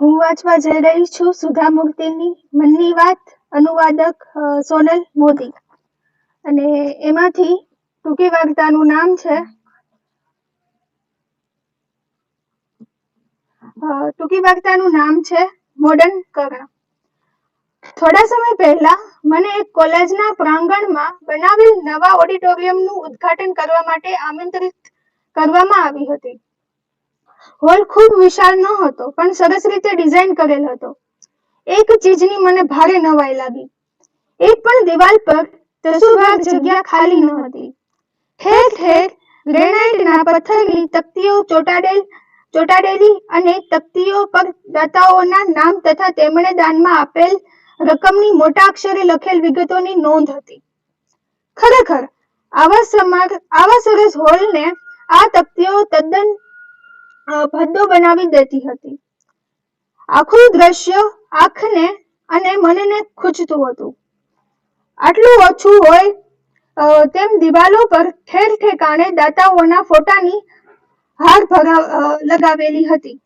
હું વાંચવા જઈ રહી છું સુધા મૂર્તિની મનની વાત, અનુવાદક સોનલ મોદી. અને એમાંથી ટૂંકી વાર્તાનું નામ છે મોડર્ન કરા. થોડા સમય પહેલા મને એક કોલેજના પ્રાંગણમાં બનાવેલ નવા ઓડિટોરિયમનું ઉદ્ઘાટન કરવા માટે આમંત્રિત કરવામાં આવી હતી. હોલ ખૂબ વિશાળ ન હતો, પણ સરસ રીતે ડિઝાઇન કરેલ હતો. એક ચીજની મને ભારે નવાઈ લાગી. એક પણ દિવાલ પર તસુભાગ જગ્યા ખાલી ન હતી. ઠેર ઠેર ગ્રેનાઇટના પથ્થરની તકતીઓ ચોંટાડેલી અને તકતીઓ પર દાતાઓના નામ તથા તેમણે દાનમાં આપેલ રકમની મોટા અક્ષરે લખેલ વિગતોની નોંધ હતી. ખરેખર આવા સરસ હોલને આ તકતીઓ તદ્દન ભદ્દો બનાવી દેતી હતી. આખું દ્રશ્ય આંખને અને મનને ખૂંચતું હતું. આટલું ઓછું હોય તેમ દિવાલો પર ઠેર ઠેકાણે દાતાઓના ફોટાની હાર લગાવેલી હતી.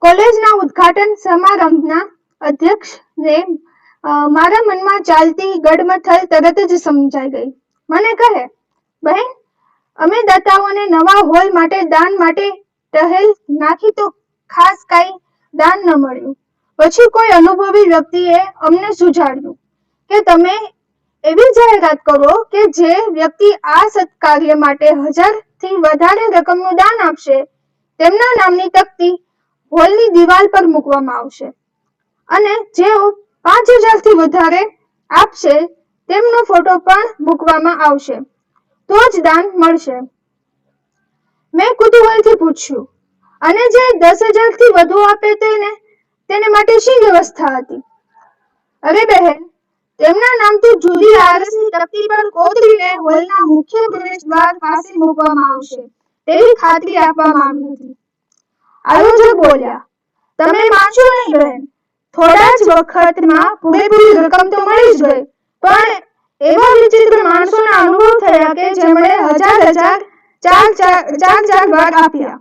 કોલેજના ઉદ્ઘાટન સમારંભના અધ્યક્ષને મારા મનમાં ચાલતી ગડમથલ તરત જ સમજાઈ ગઈ. મને કહે, બહેન, અમે દાતાઓને નવા હોલ માટે દાન માટે ટહેલ નાખી તો ખાસ કાંઈ દાન ન મળ્યું. પછી કોઈ અનુભવી વ્યક્તિએ અમને સુઝાવ્યું કે તમે એવી જાહેરાત કરો કે જે વ્યક્તિ આ સત્કાર્ય માટે 1000 થી વધારે રકમનું દાન આપશે તેમના નામની તકતી હોલની દિવાલ પર મૂકવામાં આવશે અને જેઓ 5000 થી વધારે આપશે તેમનો ફોટો પણ મૂકવામાં આવશે, તો જ દાન મળશે. મેં કુતૂહલથી પૂછ્યું, અને જે 10,000 થી વધુ આપે તેને માટે શી વ્યવસ્થા હતી? અરે બહેન, તેમના નામ તો જુદી આરસની તકતી પર કોતરીને હોલના મુખ્ય પ્રવેશદ્વાર પાસે મૂકવામાં આવશે તેવી ખાતરી આપવામાં આવી હતી. આયોજક બોલ્યા, તમે માનશો નહીં બહેન, થોડા જ વખતમાં પૂરેપૂરી રકમ તો મળી જ ગઈ, પણ એવા વિચિત્ર માણસોના અનુભવ થયા કે જેમણે ચાર વાર આપ્યા,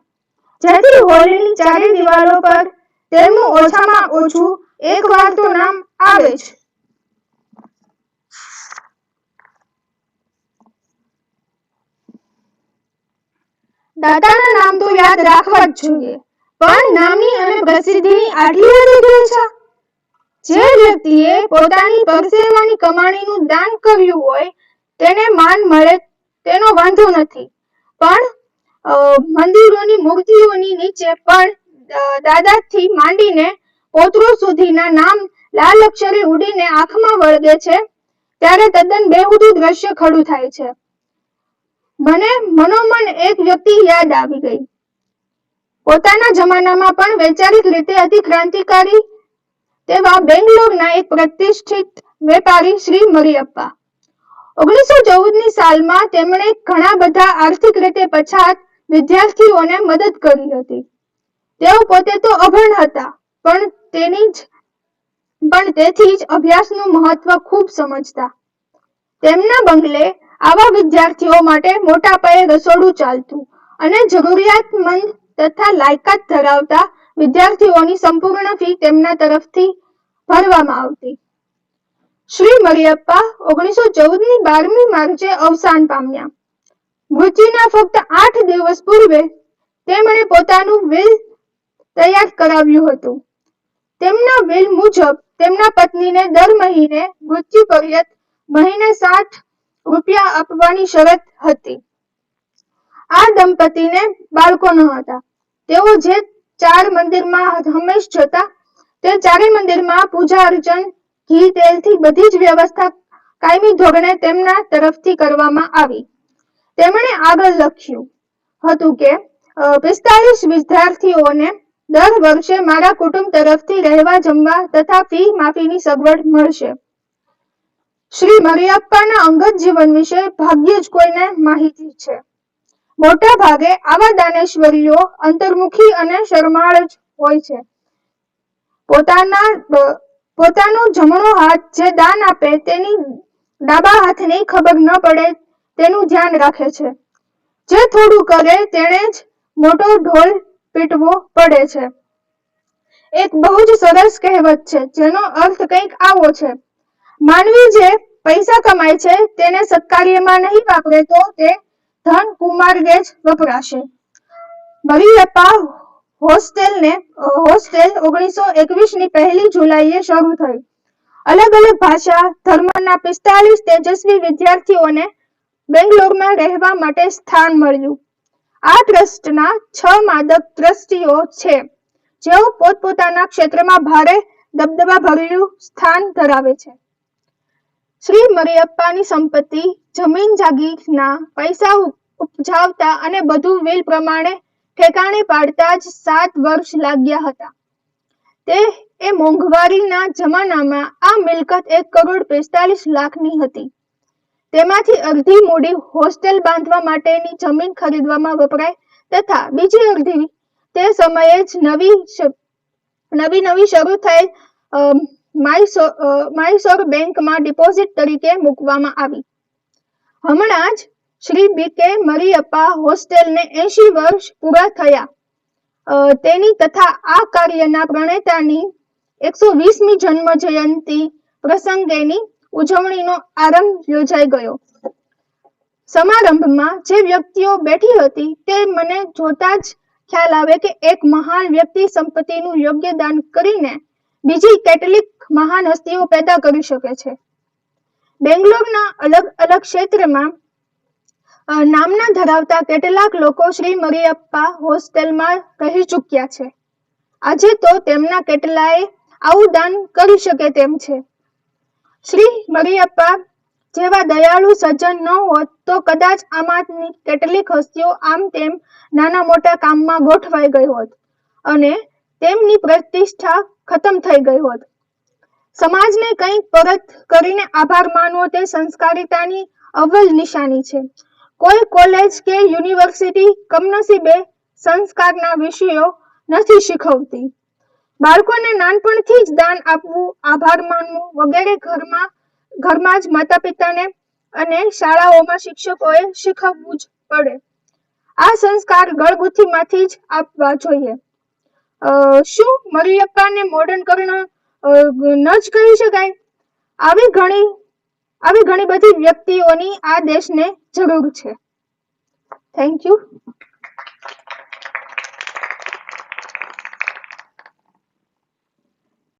જેથી હોલની ચારે દિવાલો પર તેમનું ઓછામાં ઓછું એક વાર તો નામ આવે જ. દાતાના નામ તો યાદ રાખવા જ જોઈએ, પણ નામની અને પ્રસિદ્ધિની આટલી બધી ઘેલછા? જે વ્યક્તિએ પોતાની પરસેવાની કમાણીનું દાન કર્યું હોય તેને માન મળે તેનો વાંધો નથી, પણ મંદિરોની મૂર્તિઓની નીચે પણ દાદાથી માંડીને પોતરો સુધીના નામ લાલ અક્ષરે ઉડીને આંખમાં વળગે છે ત્યારે તદ્દન બેહુદું દ્રશ્ય ખડું થાય છે. મને મનોમન એક વ્યક્તિ યાદ આવી ગઈ. પોતાના જમાનામાં પણ વૈચારિક રીતે અતિ ક્રાંતિકારી તેવા બેંગ્લોરના એક પ્રતિષ્ઠિત વેપારી શ્રી મરિયપ્પા. 1914ની સાલમાં તેમણે ઘણા બધા આર્થિક રીતે પછાત વિદ્યાર્થીઓને મદદ કરી હતી. તેઓ પોતે તો અભણ હતા, પણ તેથી જ અભ્યાસનું મહત્વ ખૂબ સમજતા. તેમના બંગલે આવા વિદ્યાર્થીઓ માટે મોટા પાયે રસોડું ચાલતું અને જરૂરિયાતમંદ તથા લાયકાત ધરાવતા વિદ્યાર્થીઓની સંપૂર્ણ ફી તેમના તરફથી ભરવામાં આવતી. શ્રી મરિયપ્પા 1914ની 12મી માર્ચે અવસાન પામ્યા. મૃત્યુના ફક્ત 8 દિવસ પૂર્વે તેમણે પોતાનું વિલ તૈયાર કરાવ્યું હતું. તેમના વિલ મુજબ તેમના પત્નીને દર મહિને મૃત્યુ પર્યંત મહિને 60 રૂપિયા આપવાની શરત હતી. આ દંપતીને બાળકો ન હતા. તેઓ જે 4 મંદિરમાં હંમેશ જતા તે 4 મંદિરમાં પૂજા અર્ચન, ઘી તેલથી બધી જ વ્યવસ્થા કાયમી ધોરણે તેમના તરફથી કરવામાં આવી. તેમણે આગળ લખ્યું હતું કે 45 વિદ્યાર્થીઓને દર વર્ષે મારા કુટુંબ તરફથી રહેવા જમવા તથા ફી માફીની સગવડ મળશે. શ્રી મરિયપ્પાના અંગત જીવન વિશે ભાગ્યે જ કોઈને માહિતી છે. મોટા ભાગે આવા દાનેશ્વરીઓ અંતર્મુખી અને શરમાળ જ હોય છે. પોતાનો જમણો હાથ જે દાન આપે તેની ડાબા હાથની ખબર ન પડે તેનું ધ્યાન રાખે છે. જે થોડું કરે તેણે જ મોટો ઢોલ પીટવો પડે છે. એક બહુ જ સરસ કહેવત છે જેનો અર્થ કંઈક આવો છે: માનવી જે પૈસા કમાય છે તેને સત્કાર્યમાં નહીં વાપરે તો તે ધન કુમાર્ગે જ વપરાશે. મરિયપ્પા હોસ્ટેલ 1921 ની 1 જુલાઈએ શરૂ થઈ. અલગ અલગ ભાષા, ધર્મના 45 તેજસ્વી વિદ્યાર્થીઓને બેંગ્લોરમાં રહેવા માટે સ્થાન મળ્યું. આ ટ્રસ્ટના 6 માદક ટ્રસ્ટીઓ છે જેઓ પોતપોતાના ક્ષેત્રમાં ભારે દબદબાભર્યું સ્થાન ધરાવે છે. શ્રી મરિયપ્પાની સંપત્તિ, જમીન જાગીરના પૈસા ઉપજાવતા અને બધું વિલ પ્રમાણે ઠેકાણે પાડતા જ 7 વર્ષ લાગ્યા હતા. એ મોંઘવારીના જમાનામાં આ મિલકત 1,45,00,000 હતી. તેમાંથી અડધી મૂડી હોસ્ટેલ બાંધવા માટેની જમીન ખરીદવામાં વપરાય તથા બીજી અડધી તે સમયે જ નવી શરૂ થયેલ માયસોર બેંકમાં ડિપોઝિટ તરીકે મૂકવામાં આવી. હમણાં જ શ્રી બી.કે. મરિયપ્પા હોસ્ટેલને 80 વર્ષ પૂરા થયા તેની તથા આ કાર્યના પ્રણેતાની 120મી જન્મ જયંતિ પ્રસંગેની ઉજવણીનો આરંભ યોજાઈ ગયો. સમારંભમાં જે વ્યક્તિઓ બેઠી હતી તે મને જોતા જ ખ્યાલ આવે કે એક મહાન વ્યક્તિ સંપત્તિનું યોગ્ય દાન કરીને બીજી કેટલીક મહાન હસ્તીઓ પેદા કરી શકે છે. બેંગ્લોરના અલગ અલગ ક્ષેત્રમાં નામના ધરાવતા કેટલાક લોકો શ્રી મરિયપ્પા હોસ્ટેલમાં રહી ચૂક્યા છે. આજે તો તેમના કેટલાએ આવું દાન કરી શકે તેમ છે. શ્રી મરિયપ્પા જેવા દયાળુ સજ્જન ન હોત તો કદાચ આમાંની કેટલીક હસ્તીઓ આમ તેમ નાના મોટા કામમાં ગોઠવાઈ ગઈ હોત અને તેમની પ્રતિષ્ઠા ખતમ થઈ ગઈ હોત. સમાજને કંઈક પરત કરીને આભાર માનવો તે સંસ્કારિતાની અવ્વલ નિશાની છે. કોઈ કોલેજ કે યુનિવર્સિટી કમનસીબે સંસ્કારના વિષયો નથી શીખવતી. બાળકોને નાનપણથી જ દાન આપવું, આભાર માનવું વગેરે ઘરમાં જ માતા પિતાને અને શાળાઓમાં શિક્ષકોએ શીખવવું જ પડે. આ સંસ્કાર ગળગુથીમાંથી જ આપવા જોઈએ. શું મરિયપ્પાને મોડર્ન કર્ણ ન જ કહી શકાય? આવી ઘણી બધી વ્યક્તિઓની આ દેશને જરૂર છે. Thank you.